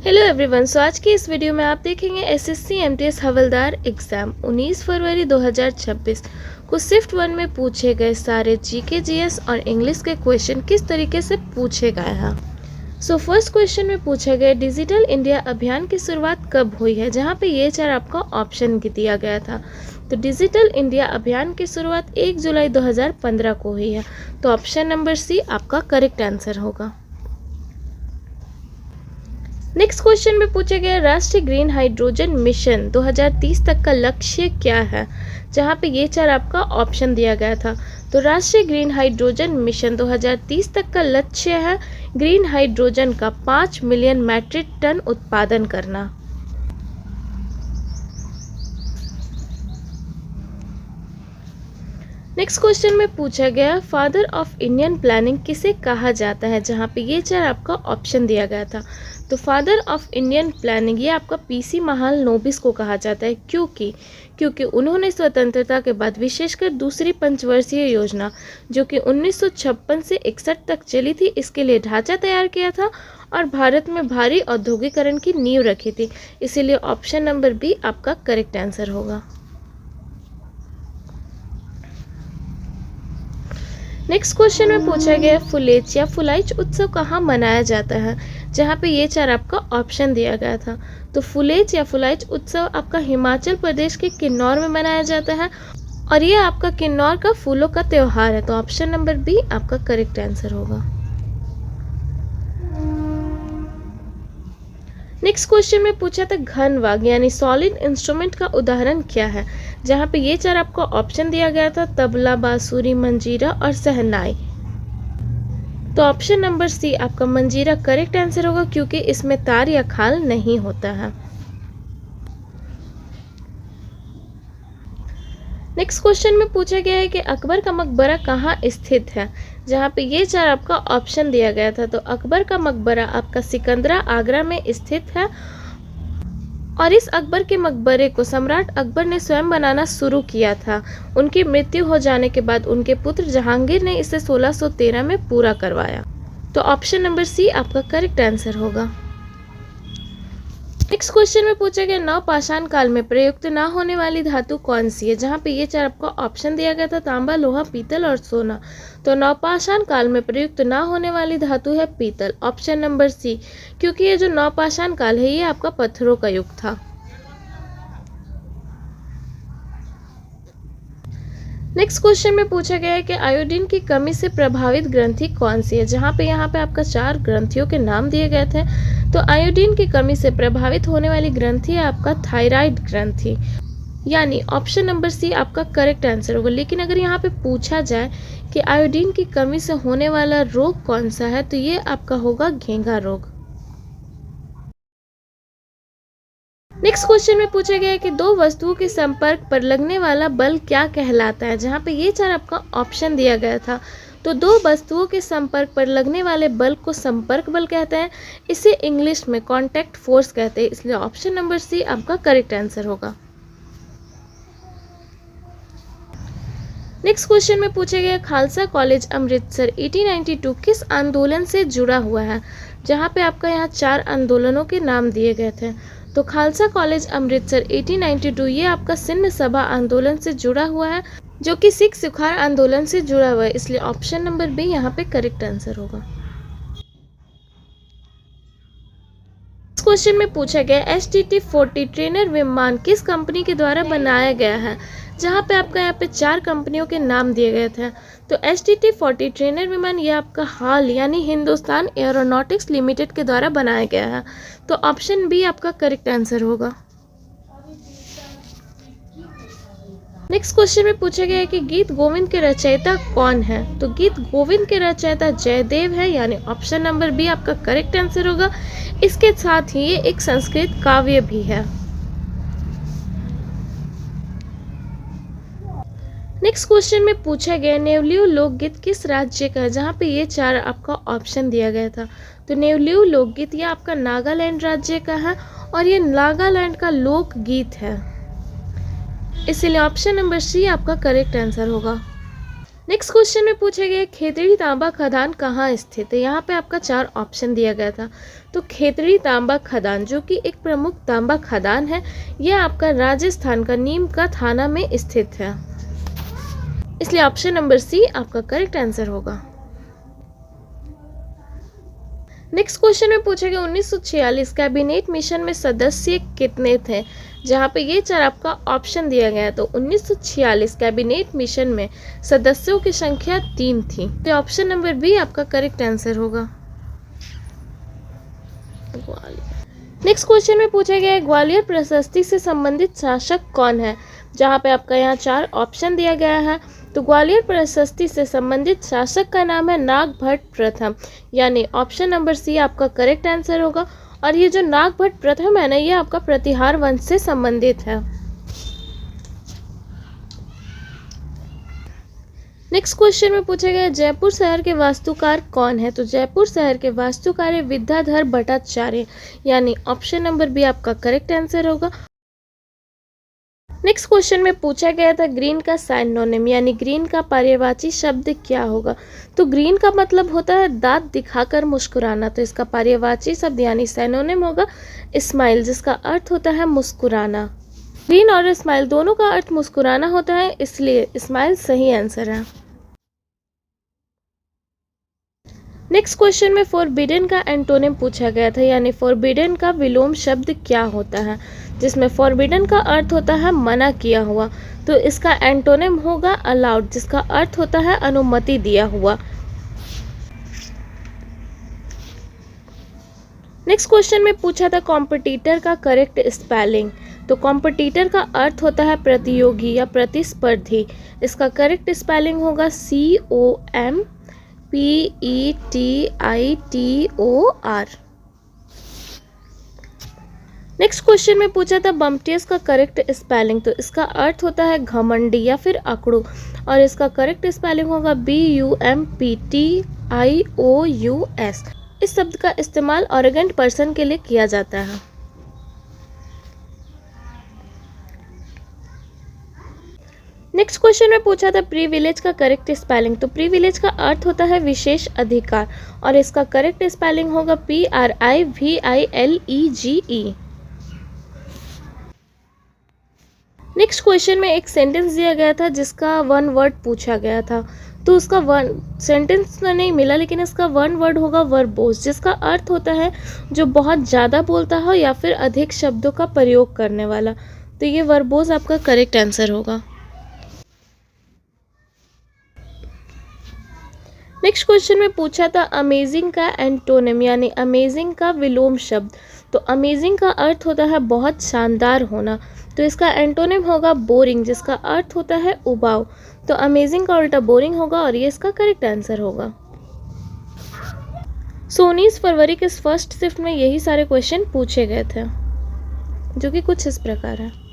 Hello everyone. सो आज की इस वीडियो में आप देखेंगे एसएससी एमटीएस हवलदार एग्ज़ाम 19 फरवरी 2026 को शिफ्ट 1 में पूछे गए सारे जीके जीएस और इंग्लिश के क्वेश्चन किस तरीके से पूछे गए हैं। सो फर्स्ट क्वेश्चन में पूछा गया डिजिटल इंडिया अभियान की शुरुआत कब हुई है, जहां पे ये चार आपका ऑप्शन दिया गया था। तो डिजिटल इंडिया अभियान की शुरुआत 1 जुलाई 2015 को हुई है। तो ऑप्शन नंबर सी आपका करेक्ट आंसर होगा। नेक्स्ट क्वेश्चन में पूछा गया राष्ट्रीय ग्रीन हाइड्रोजन मिशन 2030 तक का लक्ष्य क्या है, जहां पे ये चार आपका ऑप्शन दिया गया था। तो राष्ट्रीय ग्रीन हाइड्रोजन मिशन 2030 तक का लक्ष्य है ग्रीन हाइड्रोजन का 5 मिलियन मैट्रिक टन उत्पादन करना। नेक्स्ट क्वेश्चन में पूछा गया फादर ऑफ इंडियन प्लानिंग किसे कहा जाता है, जहां पे ये चार आपका ऑप्शन दिया गया था। तो फादर ऑफ इंडियन प्लानिंग ये आपका पीसी महालनोबिस को कहा जाता है, क्योंकि उन्होंने स्वतंत्रता के बाद विशेषकर दूसरी पंचवर्षीय योजना जो कि 1956 से 61 तक चली थी, इसके लिए ढांचा तैयार किया था और भारत में भारी औद्योगिकरण की नींव रखी थी। इसीलिए ऑप्शन नंबर बी आपका करेक्ट आंसर होगा। नेक्स्ट क्वेश्चन में पूछा गया फुलेच या फुलाइच उत्सव कहाँ मनाया जाता है, जहाँ पे ये चार आपका ऑप्शन दिया गया था। तो फुलेच या फुलाइच उत्सव आपका हिमाचल प्रदेश के किन्नौर में मनाया जाता है और ये आपका किन्नौर का फूलों का त्योहार है। तो ऑप्शन नंबर बी आपका करेक्ट आंसर होगा। नेक्स्ट क्वेश्चन में पूछा था घन वाद्य यानी सॉलिड इंस्ट्रूमेंट का उदाहरण क्या है, जहां पे ये चार आपको ऑप्शन दिया गया था तबला, बांसुरी, मंजीरा और शहनाई। तो ऑप्शन नंबर सी आपका मंजीरा करेक्ट आंसर होगा, क्योंकि इसमें तार या खाल नहीं होता है। नेक्स्ट क्वेश्चन में पूछा गया है कि अकबर का मकबरा कहाँ स्थित है, जहाँ पे ये चार आपका ऑप्शन दिया गया था। तो अकबर का मकबरा आपका सिकंदरा आगरा में स्थित है और इस अकबर के मकबरे को सम्राट अकबर ने स्वयं बनाना शुरू किया था। उनकी मृत्यु हो जाने के बाद उनके पुत्र जहांगीर ने इसे 1613 में पूरा करवाया। तो ऑप्शन नंबर सी आपका करेक्ट आंसर होगा। नेक्स्ट क्वेश्चन में पूछा गया नवपाषाण काल में प्रयुक्त न होने वाली धातु कौन सी है, जहां पे ये चार आपको ऑप्शन दिया गया था तांबा, लोहा, पीतल और सोना। तो नवपाषाण काल में प्रयुक्त न होने वाली धातु है पीतल, ऑप्शन नंबर सी, क्योंकि ये जो नवपाषाण काल है ये आपका पत्थरों का युग था। नेक्स्ट क्वेश्चन में पूछा गया है कि आयोडीन की कमी से प्रभावित ग्रंथि कौन सी है, जहां पे यहाँ पे आपका चार ग्रंथियों के नाम दिए गए थे। तो आयोडीन की कमी से प्रभावित होने वाली ग्रंथि है आपका थायराइड ग्रंथि, यानी ऑप्शन नंबर सी आपका करेक्ट आंसर होगा। लेकिन अगर यहाँ पे पूछा जाए कि आयोडीन की कमी से होने वाला रोग कौन सा है, तो ये आपका होगा घेंघा रोग। नेक्स्ट क्वेश्चन में पूछा गया है कि दो वस्तुओं के संपर्क पर लगने वाला बल क्या कहलाता है, जहां पे ये चार आपका ऑप्शन दिया गया था। तो दो वस्तुओं के संपर्क पर लगने वाले बल को संपर्क बल कहते हैं, इसे इंग्लिश में कॉन्टैक्ट फोर्स कहते हैं। इसलिए ऑप्शन नंबर सी आपका करेक्ट आंसर होगा। नेक्स्ट क्वेश्चन में पूछा गया खालसा कॉलेज अमृतसर 1892 किस आंदोलन से जुड़ा हुआ है, जहां पे आपका यहाँ चार आंदोलनों के नाम दिए गए थे। तो खालसा कॉलेज अमृतसर 1892 ये आपका सिंध सभा आंदोलन से जुड़ा हुआ है, जो कि सिख सुखार आंदोलन से जुड़ा हुआ है। इसलिए ऑप्शन नंबर बी यहाँ पे करेक्ट आंसर होगा। इस क्वेश्चन में पूछा गया STT-40 ट्रेनर विमान किस कंपनी के द्वारा बनाया गया है, जहां पे आपका यहाँ पे चार कंपनियों के नाम दिए गए थे। तो STT-40 ट्रेनर विमान ये आपका हाल यानी हिंदुस्तान एरोनॉटिक्स लिमिटेड के द्वारा बनाया गया है। तो ऑप्शन बी आपका करेक्ट आंसर होगा। नेक्स्ट क्वेश्चन में पूछा गया है कि गीत गोविंद के रचयिता कौन है। तो गीत गोविंद के रचयिता जयदेव है, यानी ऑप्शन नंबर बी आपका करेक्ट आंसर होगा। इसके साथ ही ये एक संस्कृत काव्य भी है। नेक्स्ट क्वेश्चन में पूछा गया नेवलियू लोकगीत किस राज्य का है, जहां पे ये चार आपका ऑप्शन दिया गया था। तो नेवलियू लोकगीत ये आपका नागालैंड राज्य का है और ये नागालैंड का लोकगीत है। इसलिए ऑप्शन नंबर सी आपका करेक्ट आंसर होगा। नेक्स्ट क्वेश्चन में पूछा गया खेतड़ी तांबा खदान कहाँ स्थित है। यहाँ पे आपका 4 ऑप्शन दिया गया था। तो खेतड़ी तांबा खदान जो कि एक प्रमुख तांबा खदान है, यह आपका राजस्थान का नीम का थाना में स्थित है, इसलिए ऑप्शन नंबर सी आपका करेक्ट आंसर होगा। नेक्स्ट क्वेश्चन में पूछा गया 1946 कैबिनेट मिशन में सदस्य कितने थे। जहाँ पे ये 4 आपका ऑप्शन दिया गया है। तो 1946 कैबिनेट मिशन में सदस्यों की संख्या 3 थी, तो ऑप्शन नंबर बी आपका करेक्ट आंसर होगा। नेक्स्ट क्वेश्चन में पूछा गया है ग्वालियर प्रशस्ति से संबंधित शासक कौन है। जहाँ पे आपका यहाँ 4 ऑप्शन दिया गया है। तो ग्वालियर प्रशस्ति से संबंधित शासक का नाम है नागभट्ट प्रथम, यानी ऑप्शन नंबर सी आपका करेक्ट आंसर होगा। और ये जो नागभट्ट प्रथम है ना, ये आपका प्रतिहार वंश से संबंधित है। नेक्स्ट क्वेश्चन में पूछा गया जयपुर शहर के वास्तुकार कौन है। तो जयपुर शहर के वास्तुकार है विद्याधर भट्टाचार्य, यानी ऑप्शन नंबर बी आपका करेक्ट आंसर होगा। नेक्स्ट क्वेश्चन में पूछा गया था ग्रीन का साइनोनिम यानी ग्रीन का पर्यायवाची शब्द क्या होगा। तो ग्रीन का मतलब होता है दांत दिखाकर मुस्कुराना, तो इसका पर्यायवाची शब्द यानी साइनोनिम होगा स्माइल, जिसका अर्थ होता है मुस्कुराना। ग्रीन और स्माइल दोनों का अर्थ मुस्कुराना होता है, इसलिए स्माइल सही आंसर है। नेक्स्ट क्वेश्चन में फॉरबिडन का एंटोनिम पूछा गया था, यानी फॉरबिडन का विलोम शब्द क्या होता है। जिसमें फॉरबिडन का अर्थ होता है मना किया हुआ, तो इसका एंटोनिम होगा अलाउड, जिसका अर्थ होता है अनुमति दिया हुआ। नेक्स्ट क्वेश्चन में पूछा था कॉम्पिटिटर का करेक्ट स्पेलिंग। तो कॉम्पिटिटर का अर्थ होता है प्रतियोगी या प्रतिस्पर्धी, इसका करेक्ट स्पेलिंग होगा COMPETITOR। नेक्स्ट क्वेश्चन में पूछा था बम्प्टियस का करेक्ट स्पेलिंग। तो इसका अर्थ होता है घमंडी या फिर अकड़ू, और इसका करेक्ट स्पेलिंग होगा BUMPTIOUS। इस शब्द का इस्तेमाल ऑरोगेंट पर्सन के लिए किया जाता है। नेक्स्ट क्वेश्चन में पूछा था प्रिविलेज का करेक्ट स्पेलिंग। तो प्रिविलेज का अर्थ होता है विशेष अधिकार, और इसका करेक्ट स्पेलिंग होगा PRIVILEGE। नेक्स्ट क्वेश्चन में एक सेंटेंस दिया गया था जिसका 1 वर्ड पूछा गया था। तो उसका 1 सेंटेंस तो नहीं मिला, लेकिन इसका 1 वर्ड होगा वर्बोस, जिसका अर्थ होता है जो बहुत ज़्यादा बोलता हो या फिर अधिक शब्दों का प्रयोग करने वाला। तो ये वर्बोस आपका करेक्ट आंसर होगा। नेक्स्ट क्वेश्चन में पूछा था अमेजिंग का एंटोनिम यानी अमेजिंग का विलोम शब्द। तो अमेजिंग का अर्थ होता है बहुत शानदार होना, तो इसका एंटोनिम होगा बोरिंग, जिसका अर्थ होता है उबाऊ। तो अमेजिंग का उल्टा बोरिंग होगा, और ये इसका करेक्ट आंसर होगा। 19 फरवरी के फर्स्ट शिफ्ट में यही सारे क्वेश्चन पूछे गए थे, जो कि कुछ इस प्रकार है।